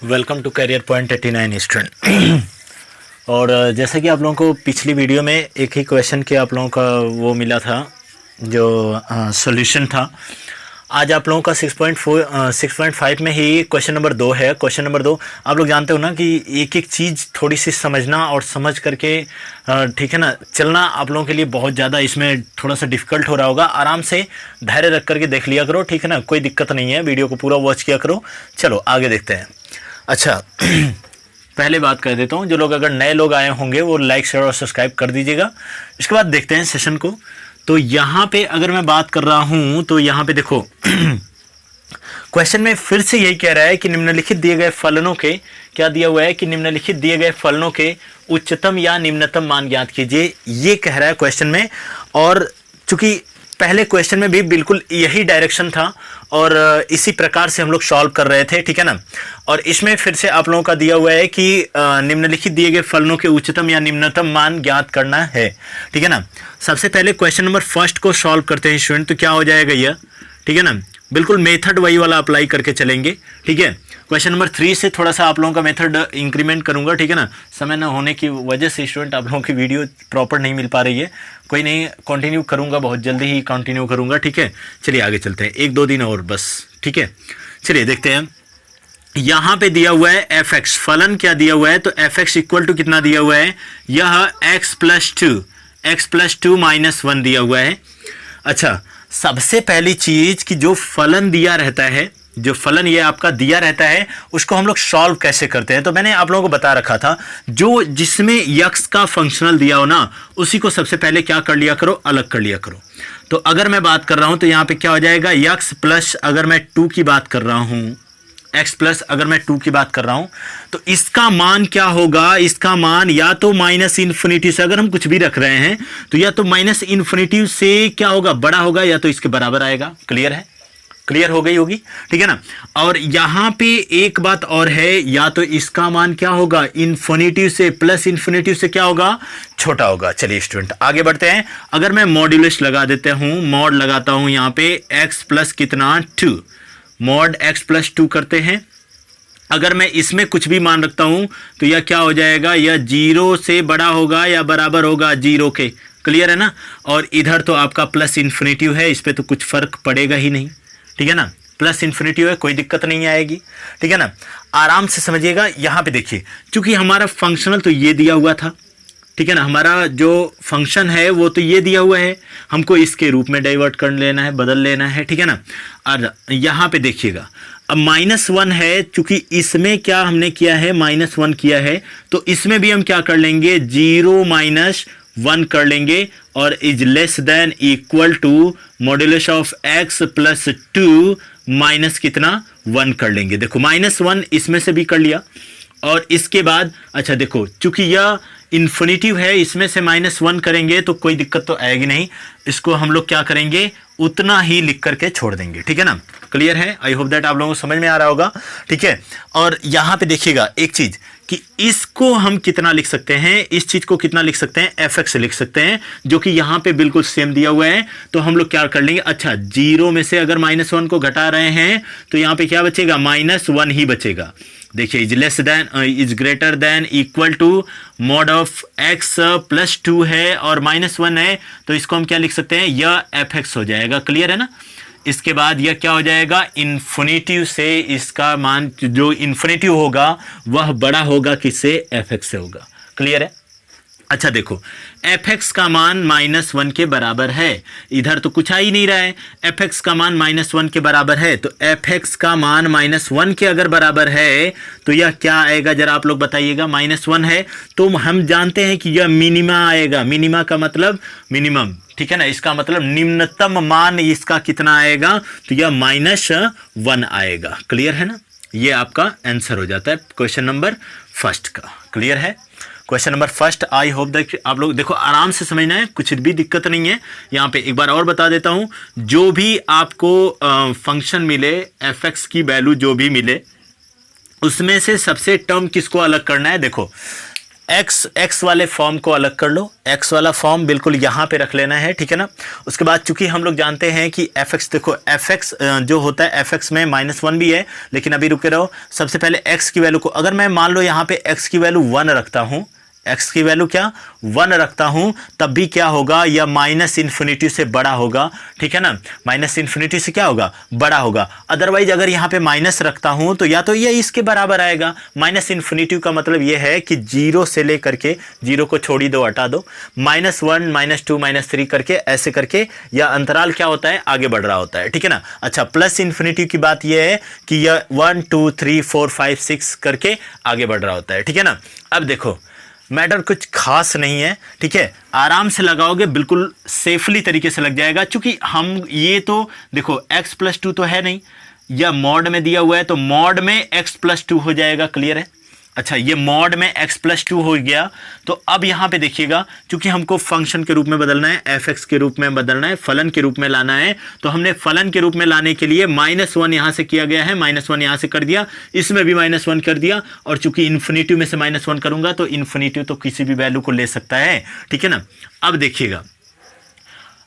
Welcome to career point 89 student. और जैसा कि आप लोगों को पिछली वीडियो में एक ही क्वेश्चन के आप लोगों का वो मिला था जो सॉल्यूशन था। आज आप लोगों का 6.5 में ही क्वेश्चन नंबर 2 है। क्वेश्चन नंबर 2 आप लोग जानते हो ना कि एक एक चीज़ थोड़ी सी समझना और समझ करके ठीक है ना चलना आप लोगों के लिए बहुत ज़्यादा इसमें थोड़ा सा डिफ़िकल्ट हो रहा होगा। आराम से धैर्य रख करके देख लिया करो, ठीक है ना, कोई दिक्कत नहीं है। वीडियो को पूरा वॉच किया करो। चलो आगे देखते हैं। अच्छा पहले बात कर देता हूँ, जो लोग अगर नए लोग आए होंगे वो लाइक शेयर और सब्सक्राइब कर दीजिएगा। इसके बाद देखते हैं सेशन को। तो यहाँ पे अगर मैं बात कर रहा हूँ तो यहाँ पे देखो क्वेश्चन में फिर से यही कह रहा है कि निम्नलिखित दिए गए फलनों के क्या दिया हुआ है कि निम्नलिखित दिए गए फलनों के उच्चतम या निम्नतम मान ज्ञात कीजिए, ये कह रहा है क्वेश्चन में। और चूंकि पहले क्वेश्चन में भी बिल्कुल यही डायरेक्शन था और इसी प्रकार से हम लोग सॉल्व कर रहे थे, ठीक है ना। और इसमें फिर से आप लोगों का दिया हुआ है कि निम्नलिखित दिए गए फलनों के उच्चतम या निम्नतम मान ज्ञात करना है, ठीक है ना। सबसे पहले क्वेश्चन नंबर फर्स्ट को सॉल्व करते हैं स्टूडेंट। तो क्या हो जाएगा यह, ठीक है ना, बिल्कुल मेथड वही वाला अप्लाई करके चलेंगे, ठीक है। क्वेश्चन नंबर 3 से थोड़ा सा आप लोगों का मेथड इंक्रीमेंट करूंगा, ठीक है ना। समय न होने की वजह से स्टूडेंट आप लोगों की वीडियो प्रॉपर नहीं मिल पा रही है। कोई नहीं, कंटिन्यू करूंगा, बहुत जल्दी ही कंटिन्यू करूंगा, ठीक है। चलिए आगे चलते हैं, 1-2 दिन और बस, ठीक है। चलिए देखते हैं। यहाँ पे दिया हुआ है एफ एक्स, फलन क्या दिया हुआ है, तो एफ एक्स इक्वल टू कितना दिया हुआ है, यह x+2 -1 दिया हुआ है। अच्छा, सबसे पहली चीज कि जो फलन दिया रहता है, जो फलन ये आपका दिया रहता है, उसको हम लोग सॉल्व कैसे करते हैं। तो मैंने आप लोगों को बता रखा था, जो जिसमें यक्स का फंक्शनल दिया हो ना, उसी को सबसे पहले क्या कर लिया करो, अलग कर लिया करो। तो अगर मैं बात कर रहा हूं तो यहां पे क्या हो जाएगा, यक्स प्लस अगर मैं 2 की बात कर रहा हूं, x प्लस अगर मैं 2 की बात कर रहा हूं तो इसका मान क्या होगा, इसका मान या तो -∞ से अगर हम कुछ भी रख रहे हैं तो या तो -∞ से क्या होगा, बड़ा होगा, या तो इसके बराबर आएगा। क्लियर है, क्लियर हो गई होगी, ठीक है ना। और यहां पे एक बात और है, या तो इसका मान क्या होगा, इन्फिनिटी से +∞ से क्या होगा, छोटा होगा। चलिए स्टूडेंट आगे बढ़ते हैं। अगर मैं मॉड्यूलस लगा देते हूं, मॉड लगाता हूं यहां पे x प्लस कितना 2, मॉड x प्लस 2 करते हैं। अगर मैं इसमें कुछ भी मान रखता हूं तो यह क्या हो जाएगा, यह 0 से बड़ा होगा या बराबर होगा 0 के। क्लियर है ना। और इधर तो आपका +∞ है, इस पे तो कुछ फर्क पड़ेगा ही नहीं, ठीक है ना। +∞ है, कोई दिक्कत नहीं आएगी, ठीक है ना। आराम से समझिएगा। यहां पे देखिए, क्योंकि हमारा फंक्शनल तो ये दिया हुआ था, ठीक है ना, हमारा जो फंक्शन है वो तो ये दिया हुआ है, हमको इसके रूप में डाइवर्ट कर लेना है, बदल लेना है, ठीक है ना। और यहाँ पे देखिएगा, अब -1 है, चूंकि इसमें क्या हमने किया है, -1 किया है, तो इसमें भी हम क्या कर लेंगे, 0 - 1 कर लेंगे और is less than equal to modulus of x plus 2 minus कितना 1 कर लेंगे। देखो -1 इसमें से भी कर लिया। और इसके बाद अच्छा देखो, चूंकि यह इन्फिनिटिव है, इसमें से -1 करेंगे तो कोई दिक्कत तो आएगी नहीं। इसको हम लोग क्या करेंगे, उतना ही लिख करके छोड़ देंगे, ठीक है ना। क्लियर है, आई होप दैट आप लोगों को समझ में आ रहा होगा, ठीक है। और यहां पे देखिएगा एक चीज कि इसको हम कितना लिख सकते हैं, इस चीज को कितना लिख सकते हैं, एफ एक्स लिख सकते हैं, जो कि यहां पे बिल्कुल सेम दिया हुआ है। तो हम लोग क्या कर लेंगे, अच्छा 0 में से अगर -1 को घटा रहे हैं तो यहां पे क्या बचेगा, -1 ही बचेगा। देखिए, is less than is greater than equal to mod of x plus 2 है और -1 है, तो इसको हम क्या लिख सकते हैं, यह एफ एक्स हो जाएगा। क्लियर है ना। इसके बाद यह क्या हो जाएगा, इन्फिनिटिव से इसका मान जो इन्फिनिटिव होगा वह बड़ा होगा किससे, एफ एक्स से होगा। क्लियर है। अच्छा देखो, एफ एक्स का मान -1 के बराबर है, इधर तो कुछ आ ही नहीं रहा है, एफ एक्स का मान -1 के बराबर है। तो एफ एक्स का मान -1 के अगर बराबर है तो यह क्या आएगा, जरा आप लोग बताइएगा। -1 है तो हम जानते हैं कि यह मिनिमा आएगा, मिनिमा का मतलब मिनिमम, ठीक है ना। इसका मतलब निम्नतम मान इसका कितना आएगा, तो यह -1 आएगा। क्लियर है ना। ये आपका आंसर हो जाता है क्वेश्चन नंबर फर्स्ट का। क्लियर है। Question number first, I hope that आप लोग देखो आराम से समझना है, कुछ भी दिक्कत नहीं है। यहाँ पे एक बार और बता देता हूँ, जो भी आपको फंक्शन मिले, एफ एक्स की वैल्यू जो भी मिले, उसमें से सबसे टर्म किसको अलग करना है। देखो एक्स वाले फॉर्म को अलग कर लो, एक्स वाला फॉर्म बिल्कुल यहाँ पे रख लेना है, ठीक है ना। उसके बाद चूंकि हम लोग जानते हैं कि एफ एक्स, देखो एफ एक्स जो होता है एफ एक्स में -1 भी है, लेकिन अभी रुके रहो। सबसे पहले एक्स की वैल्यू को, अगर मैं मान लो यहाँ पे एक्स की वैल्यू 1 रखता हूँ, एक्स की वैल्यू क्या 1 रखता हूं, तब भी क्या होगा, या -∞ से बड़ा होगा, ठीक है ना। -∞ से क्या होगा, बड़ा होगा। अदरवाइज अगर यहाँ पे माइनस रखता हूं तो या तो ये इसके बराबर आएगा। -∞ का मतलब ये है कि 0 से लेकर के, 0 को छोड़ी दो, हटा दो, -1 -2 -3 करके, ऐसे करके, या अंतराल क्या होता है, आगे बढ़ रहा होता है, ठीक है ना। अच्छा, +∞ की बात यह है कि यह 1 2 3 4 5 6 करके आगे बढ़ रहा होता है, ठीक है ना। अब देखो मैटर कुछ खास नहीं है, ठीक है, आराम से लगाओगे, बिल्कुल सेफली तरीके से लग जाएगा। क्योंकि हम ये तो देखो x+2 तो है नहीं, या मॉड में दिया हुआ है, तो मॉड में x+2 हो जाएगा, क्लियर है। अच्छा, ये मॉड में x+2 हो गया, तो अब यहाँ पे देखिएगा, क्योंकि हमको फंक्शन के रूप में बदलना है, f(x) के रूप में बदलना है, फलन के रूप में लाना है, तो हमने फलन के रूप में लाने के लिए -1 यहाँ से किया गया है, -1 यहाँ से कर दिया, इसमें भी -1 कर दिया, और चूंकि इन्फिनिटी में से -1 करूंगा तो इन्फिनिटी तो किसी भी वैल्यू को ले सकता है, ठीक है ना। अब देखिएगा,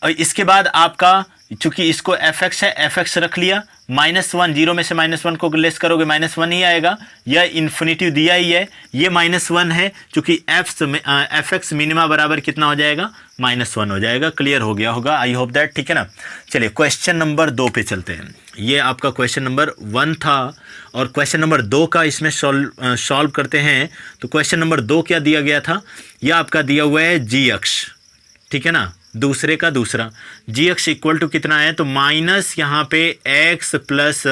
और इसके बाद आपका, चूंकि इसको fx है, fx रख लिया, -1, 0 में से -1 को लेस करोगे -1 ही आएगा, यह इन्फिनिटी दिया ही है, ये -1 है, चूंकि fx मिनिमा बराबर कितना हो जाएगा, -1 हो जाएगा। क्लियर हो गया होगा, आई होप दैट, ठीक है ना। चलिए क्वेश्चन नंबर 2 पे चलते हैं। ये आपका क्वेश्चन नंबर 1 था, और क्वेश्चन नंबर 2 का इसमें सॉल्व करते हैं। तो क्वेश्चन नंबर 2 क्या दिया गया था, यह आपका दिया हुआ है g अक्ष, ठीक है ना, दूसरे का दूसरा, g अक्ष इक्वल टू कितना है, तो माइनस यहाँ पे x प्लस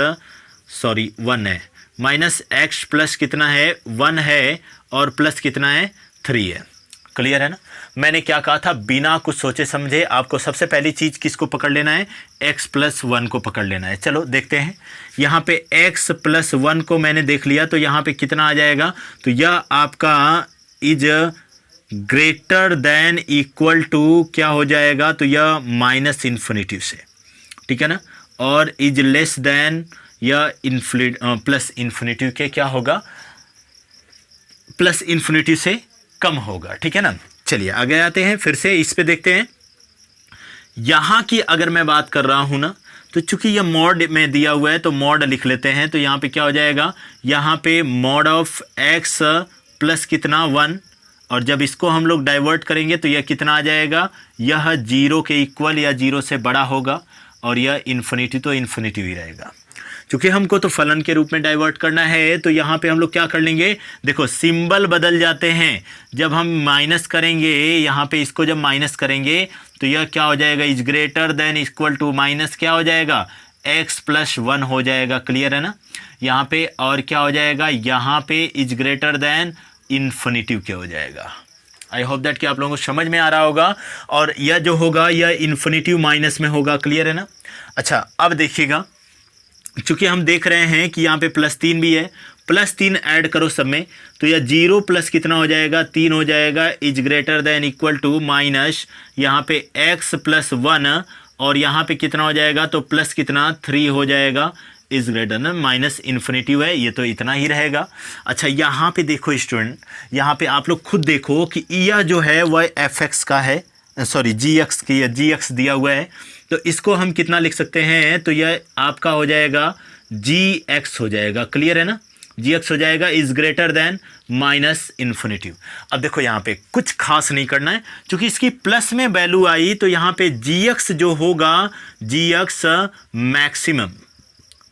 1 है, -x प्लस कितना है, 1 है, और प्लस कितना है, 3 है। क्लियर है ना। मैंने क्या कहा था, बिना कुछ सोचे समझे आपको सबसे पहली चीज किसको पकड़ लेना है, x+1 को पकड़ लेना है। चलो देखते हैं, यहाँ पे x+1 को मैंने देख लिया, तो यहाँ पे कितना आ जाएगा, तो यह आपका is greater than equal to क्या हो जाएगा, तो यह -∞ से, ठीक है ना, और इज लेस देन या +∞ के क्या होगा, +∞ से कम होगा, ठीक है ना। चलिए आगे आते हैं, फिर से इस पे देखते हैं। यहां की अगर मैं बात कर रहा हूं ना, तो चूंकि यह मॉड में दिया हुआ है तो मॉड लिख लेते हैं। तो यहां पे क्या हो जाएगा, यहां पे मॉड ऑफ x प्लस कितना 1, और जब इसको हम लोग डाइवर्ट करेंगे तो यह कितना आ जाएगा, यह 0 के इक्वल या 0 से बड़ा होगा, और यह इन्फिनिटी तो इन्फिनिटी ही रहेगा। क्योंकि हमको तो फलन के रूप में डाइवर्ट करना है, तो यहाँ पे हम लोग क्या कर लेंगे, देखो सिंबल बदल जाते हैं। जब हम माइनस करेंगे, यहाँ पे इसको जब माइनस करेंगे तो यह क्या हो जाएगा, is greater than equal to minus क्या हो जाएगा, x+1 हो जाएगा। क्लियर है ना यहाँ पे, और क्या हो जाएगा, यहाँ पे इज ग्रेटर देन इन्फिनिटी क्या हो जाएगा। आई होप दैट कि आप लोगों को समझ में आ रहा होगा, और यह जो होगा यह इन्फिनिटी माइनस में होगा। क्लियर है ना। अच्छा अब देखिएगा, चूंकि हम देख रहे हैं कि यहाँ पे +3 भी है, +3 ऐड करो सब में, तो यह 0 प्लस कितना हो जाएगा, 3 हो जाएगा, is greater than equal to minus यहाँ पे x+1, और यहाँ पे कितना हो जाएगा, तो प्लस कितना 3 हो जाएगा, इज ग्रेटर देन -∞ है, ये तो इतना ही रहेगा। अच्छा यहाँ पे देखो स्टूडेंट, यहाँ पे आप लोग खुद देखो कि यह जो है वह fx का है, सॉरी gx की, gx दिया हुआ है, तो इसको हम कितना लिख सकते हैं, तो यह आपका हो जाएगा gx हो जाएगा। क्लियर है ना, gx हो जाएगा इज ग्रेटर देन -∞। अब देखो यहाँ पे कुछ खास नहीं करना है, क्योंकि इसकी प्लस में वैल्यू आई, तो यहाँ पे gx जो होगा, gx मैक्सिमम,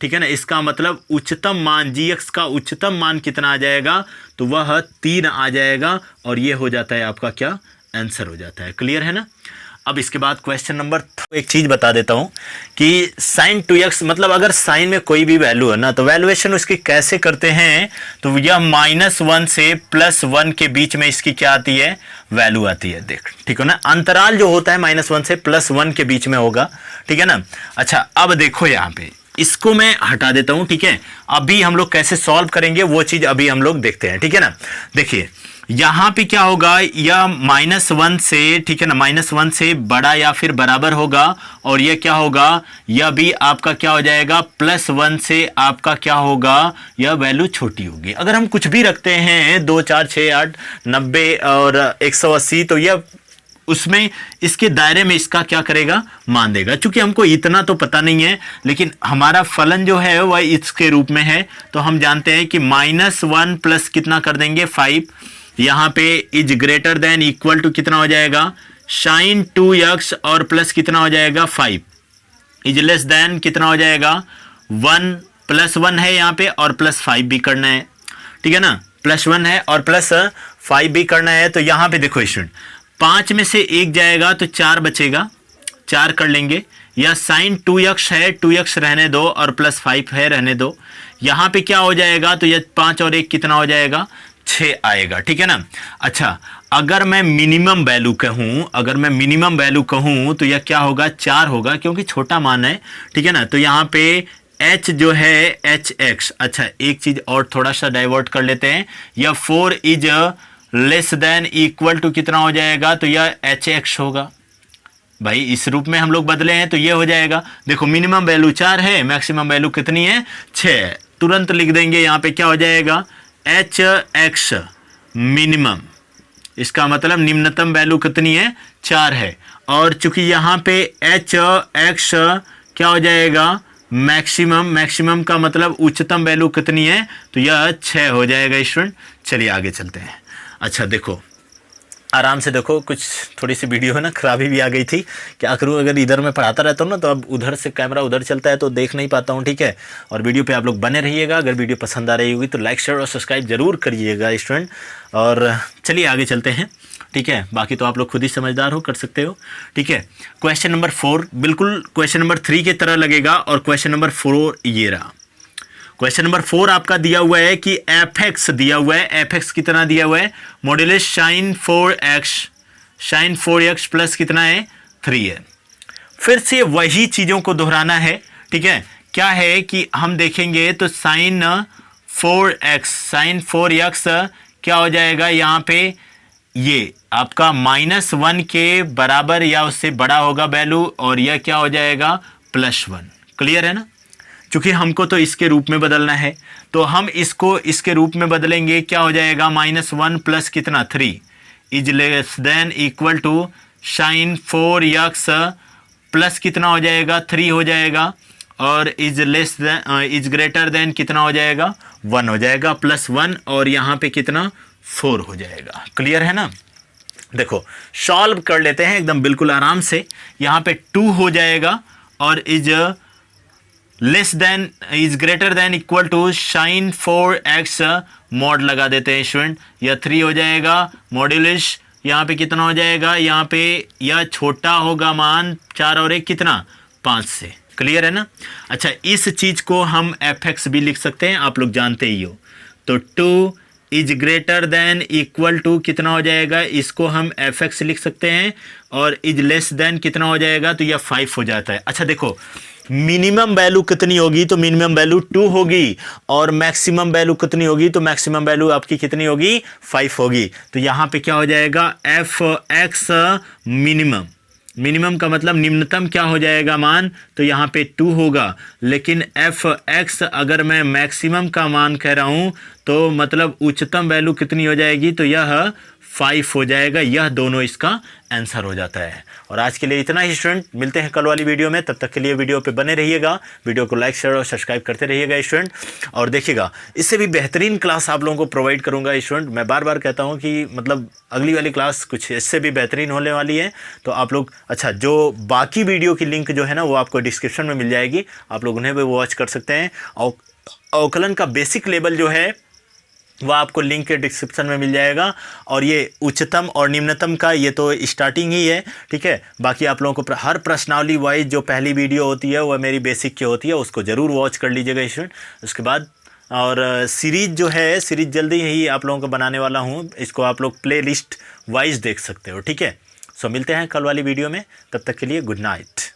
ठीक है ना, इसका मतलब उच्चतम मान, gx का उच्चतम मान कितना आ जाएगा, तो वह 3 आ जाएगा, और ये हो जाता है आपका क्या, आंसर हो जाता है। क्लियर है ना। अब इसके बाद क्वेश्चन नंबर, एक चीज बता देता हूं कि sin 2x, मतलब अगर साइन में कोई भी वैल्यू है ना, तो वैल्यूएशन उसकी कैसे करते हैं, तो यह -1 से +1 के बीच में इसकी क्या आती है, वैल्यू आती है। देख ठीक है ना, अंतराल जो होता है -1 से +1 के बीच में होगा, ठीक है ना। अच्छा अब देखो यहाँ पे, इसको मैं हटा देता हूं, ठीक है। अभी हम लोग कैसे सॉल्व करेंगे वो चीज अभी हम लोग देखते हैं, ठीक है ना। देखिए यहाँ पे क्या होगा, यह -1 से, ठीक है ना, -1 से बड़ा या फिर बराबर होगा, और यह क्या होगा, यह भी आपका क्या हो जाएगा, +1 से आपका क्या होगा, यह वैल्यू छोटी होगी। अगर हम कुछ भी रखते हैं 2 4 6 8 90 और 180, तो यह उसमें इसके दायरे में इसका क्या करेगा, मान देगा। चूंकि हमको इतना तो पता नहीं है, लेकिन हमारा फलन जो है वह इसके रूप में है, तो हम जानते हैं कि -1 प्लस कितना कर देंगे 5, यहाँ पे is greater than equal to कितना हो जाएगा, sin 2x और प्लस कितना हो जाएगा 5, इज लेस देन कितना हो जाएगा 1, +1 है यहाँ पे और +5 भी करना है, ठीक है ना, +1 है और +5 भी करना है। तो यहाँ पे देखो स्टूडेंट, 5 में से 1 जाएगा तो 4 बचेगा, 4 कर लेंगे, या sin 2x है, 2x रहने दो और +5 है रहने दो, यहाँ पे क्या हो जाएगा, तो यह 5 और 1 कितना हो जाएगा, 6 आएगा, ठीक है ना। अच्छा, अगर मैं मिनिमम वैल्यू कहूं, अगर मैं मिनिमम वैल्यू कहूं तो यह क्या होगा, 4 होगा, क्योंकि छोटा मान है, ठीक है ना। तो यहाँ पे h जो है hx, अच्छा एक चीज और थोड़ा सा डाइवर्ट कर लेते हैं, यह 4 is less than equal to कितना हो जाएगा, तो यह hx होगा। भाई इस रूप में हम लोग बदले हैं तो ये हो जाएगा, देखो मिनिमम वैल्यू 4 है, मैक्सिमम वैल्यू कितनी है 6, तुरंत लिख देंगे यहाँ पे क्या हो जाएगा, hx मिनिमम, इसका मतलब निम्नतम वैल्यू कितनी है 4 है, और चूंकि यहाँ पे hx क्या हो जाएगा, मैक्सिमम, मैक्सिमम का मतलब उच्चतम वैल्यू कितनी है, तो यह 6 हो जाएगा स्टूडेंट। चलिए आगे चलते हैं। अच्छा देखो, आराम से देखो, कुछ थोड़ी सी वीडियो है ना खराबी भी आ गई थी, क्या करूँ, अगर इधर मैं पढ़ाता रहता हूँ ना तो अब उधर से कैमरा उधर चलता है तो देख नहीं पाता हूँ, ठीक है। और वीडियो पे आप लोग बने रहिएगा, अगर वीडियो पसंद आ रही होगी तो लाइक शेयर और सब्सक्राइब जरूर करिएगा स्टूडेंट। और चलिए आगे चलते हैं, ठीक है, बाकी तो आप लोग खुद ही समझदार हो, कर सकते हो, ठीक है। क्वेश्चन नंबर 4 बिल्कुल क्वेश्चन नंबर 3 की तरह लगेगा, और क्वेश्चन नंबर 4 ये रहा। क्वेश्चन नंबर 4 आपका दिया हुआ है कि fx दिया हुआ है, fx कितना दिया हुआ है, मॉड्यूलस sin 4x प्लस कितना है 3 है। फिर से वही चीज़ों को दोहराना है, ठीक है। क्या है कि हम देखेंगे तो sin 4x क्या हो जाएगा, यहाँ पे ये आपका -1 के बराबर या उससे बड़ा होगा वैल्यू, और यह क्या हो जाएगा +1। क्लियर है ना। चूंकि हमको तो इसके रूप में बदलना है तो हम इसको इसके रूप में बदलेंगे, क्या हो जाएगा -1 प्लस कितना 3 is less than equal to sin 4x plus कितना हो जाएगा 3 हो जाएगा, और is less than is greater than कितना हो जाएगा 1 हो जाएगा, +1 और यहाँ पे कितना 4 हो जाएगा। क्लियर है ना। देखो सॉल्व कर लेते हैं एकदम बिल्कुल आराम से। यहाँ पे 2 हो जाएगा और is less than is greater than equal to sin 4x mod लगा देते हैं स्टूडेंट, यह 3 हो जाएगा, मॉड्यूलस यहाँ पे कितना हो जाएगा, यहाँ पे यह छोटा होगा मान 4 और 1 कितना 5 से। क्लियर है ना। अच्छा इस चीज को हम fx भी लिख सकते हैं, आप लोग जानते ही हो। तो 2 is greater than equal to कितना हो जाएगा, इसको हम fx लिख सकते हैं, और इज लेस देन कितना हो जाएगा, तो यह 5 हो जाता है। अच्छा देखो मिनिमम वैल्यू कितनी होगी, तो मिनिमम वैल्यू 2 होगी, और मैक्सिमम वैल्यू कितनी होगी, तो मैक्सिमम वैल्यू आपकी कितनी होगी 5 होगी। तो यहाँ पे क्या हो जाएगा fx मिनिमम, मिनिमम का मतलब निम्नतम क्या हो जाएगा मान, तो यहाँ पे 2 होगा, लेकिन fx अगर मैं मैक्सिमम का मान कह रहा हूँ तो मतलब उच्चतम वैल्यू कितनी हो जाएगी, तो यह 5 हो जाएगा। यह दोनों इसका आंसर हो जाता है। और आज के लिए इतना ही स्टूडेंट, मिलते हैं कल वाली वीडियो में, तब तक के लिए वीडियो पे बने रहिएगा, वीडियो को लाइक शेयर और सब्सक्राइब करते रहिएगा स्टूडेंट। और देखिएगा इससे भी बेहतरीन क्लास आप लोगों को प्रोवाइड करूंगा स्टूडेंट। मैं बार बार कहता हूं कि मतलब अगली वाली क्लास कुछ इससे भी बेहतरीन होने वाली है, तो आप लोग अच्छा जो बाकी वीडियो की लिंक जो है ना वो आपको डिस्क्रिप्शन में मिल जाएगी, आप लोग उन्हें भी वॉच कर सकते हैं। और अवकलन का बेसिक लेवल जो है वह आपको लिंक के डिस्क्रिप्शन में मिल जाएगा, और ये उच्चतम और निम्नतम का ये तो स्टार्टिंग ही है, ठीक है। बाकी आप लोगों को हर प्रश्नावली वाइज जो पहली वीडियो होती है वह मेरी बेसिक की होती है, उसको ज़रूर वॉच कर लीजिएगा स्टूडेंट। उसके बाद और सीरीज जो है, सीरीज जल्दी ही आप लोगों को बनाने वाला हूँ, इसको आप लोग प्ले लिस्ट वाइज देख सकते हो, ठीक है। सो मिलते हैं कल वाली वीडियो में, तब तक के लिए गुड नाइट।